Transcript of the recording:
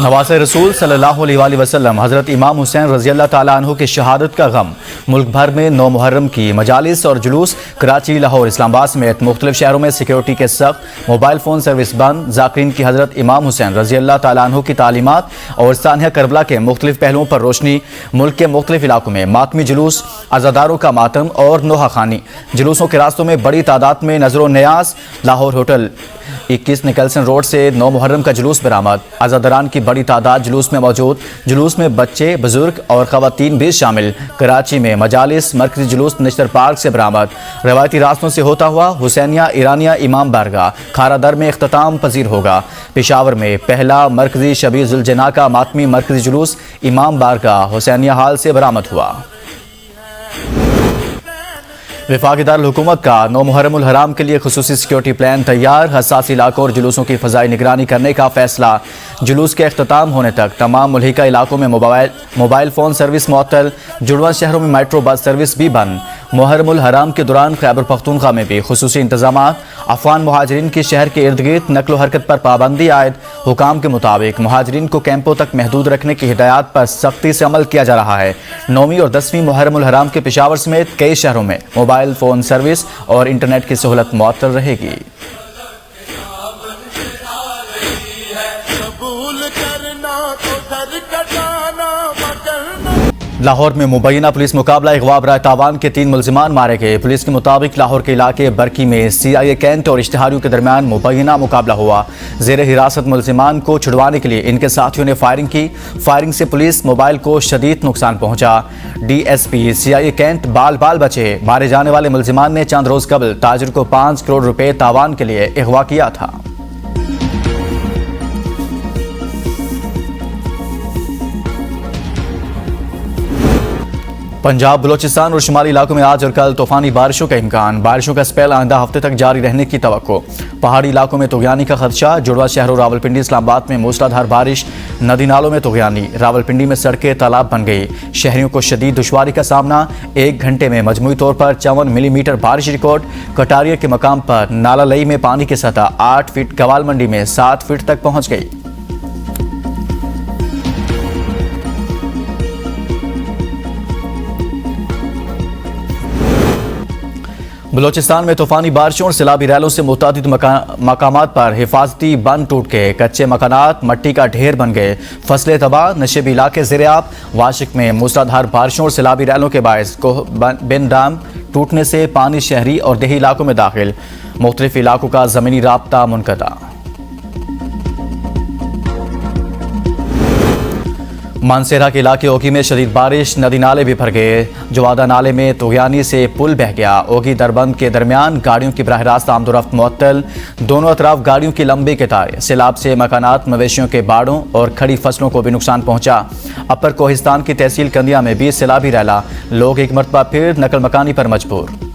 नवाज़ रसूल सल्लल्लाहु अलैहि वसल्लम हज़रत इमाम हुसैन रज़ी अल्लाह ताला अन्हु की शहादत का गम। मुल्क भर में 9 मुहर्रम की मजालिस और जुलूस। कराची, लाहौर, इस्लामाबाद समेत मुख्तलिफ शहरों में सिक्योरिटी के सख्त, मोबाइल फ़ोन सर्विस बंद। ज़ाकिरीन की हज़रत इमाम हुसैन रज़ी अल्लाह ताला अन्हु की तालीमात और सानिया करबला के मुख्तलिफ पहलुओं पर रोशनी। मुल्क के मुख्तलिफ इलाकों में मातमी जुलूस, अज़ादारों का मातम और नोहा खानी। जुलूसों के रास्तों में बड़ी तादाद में नजर न्याज। लाहौर होटल 21 निकलसन रोड से 9 मुहर्रम का जुलूस बरामद। अज़ादारान की बड़ी तादाद जुलूस में मौजूद। जुलूस में बच्चे, बुजुर्ग और ख़वातीन भी शामिल। कराची में मजालिस, मरकजी जुलूस नश्तर पार्क से बरामद। रवायती रास्तों से होता हुआ हुसैनिया ईरानिया इमाम बारगाह खारादर में इख्तिताम पजीर होगा। पेशावर में पहला मरकजी शबी जुलजना का मातमी मरकजी जुलूस इमाम बारगाह हुसैनिया हाल से बरामद हुआ। वफाकी दारुल हुकूमत का 9 मुहर्रमुल हराम के लिए खुसूसी सिक्योरिटी प्लान तैयार। हसास इलाकों और जुलूसों की फ़ज़ाई निगरानी करने का फैसला। जुलूस के अख्ताम होने तक तमाम मुल्हिका इलाकों में मोबाइल फ़ोन सर्विस मुअत्तल। जुड़वा शहरों में मेट्रो बस सर्विस भी बंद। मुहर्रमुल हराम के दौरान खैबर पख्तूनख्वा में भी खुसूसी इंतजामात। अफगान मुहाजिरीन की शहर के इर्द गिर्द नकलो हरकत पर पाबंदी आयद। हुकाम के मुताबिक मुहाजिरीन को कैंपों तक महदूद रखने की हिदायत पर सख्ती से अमल किया जा रहा है। 9वीं और 10वीं मुहर्रमुल हराम के पेशावर समेत कई शहरों में मोबाइल फ़ोन सर्विस और इंटरनेट की सहूलत मुअत्तल रहेगी। लाहौर में मुबैना पुलिस मुकाबला अगवा बराए तावान के 3 मुल्जिमान मारे गए। पुलिस के मुताबिक लाहौर के इलाके बरकी में CIA कैंट और इश्तिहारियों के दरमियान मुबैना मुकाबला हुआ। जेर हिरासत मुल्जिमान को छुड़वाने के लिए इनके साथियों ने फायरिंग की। फायरिंग से पुलिस मोबाइल को शदीद नुकसान पहुंचा। DSP CIA कैंट बाल बाल बचे। मारे जाने वाले मुल्जिमान ने चंद रोज कबल ताजिर को 5 करोड़ रुपए तावान के लिए अगवा किया था। पंजाब, बलोचिस्तान और शुमाली इलाकों में आज और कल तूफानी बारिशों का इम्कान। बारिशों का स्पेल आइंदा हफ्ते तक जारी रहने की तवक्को। पहाड़ी इलाकों में तुगयानी का खदशा। जुड़वा शहरों रावलपिंडी, इस्लामाबाद में मूसलाधार बारिश। नदी नालों में तुगयानी। रावलपिंडी में सड़कें तालाब बन गई। शहरियों को शदीद दुश्वारी का सामना। 1 घंटे में मजमूई तौर पर 54 मिलीमीटर बारिश रिकॉर्ड। कटारिया के मकाम पर नाला लई में पानी की सतह 8 फीट, कवाल मंडी में 7 फीट तक पहुँच गई। बलोचिस्तान में तूफानी बारिशों और सैलाबी रैलों से मुतादिद मकामात पर हिफाजती बंद टूट गए। कच्चे मकानात मट्टी का ढेर बन गए। फसलें तबाह, नशेबी इलाके ज़ेर-ए-आब। वाशिक में मूसलाधार बारिशों और सैलाबी रैलों के बायस बिन डैम टूटने से पानी शहरी और देही इलाकों में दाखिल। मुख्तलिफ इलाकों का ज़मीनी राब्ता मुनक़ता। मानसेरा के इलाके ओगी में शदीद बारिश। नदी नाले भी भर गए। जवादा नाले में तुगयानी से पुल बह गया। ओगी दरबंद के दरमियान गाड़ियों की बराह रास्त आमदोरफ्त मुअत्तल। दोनों अतराफ गाड़ियों की लंबी कतारें। सैलाब से मकानात, मवेशियों के बाड़ों और खड़ी फसलों को भी नुकसान पहुंचा। अपर कोहिस्तान की तहसील कंदिया में भी सैलाबी रैला। लोग एक मरतबा फिर नकल मकानी पर मजबूर।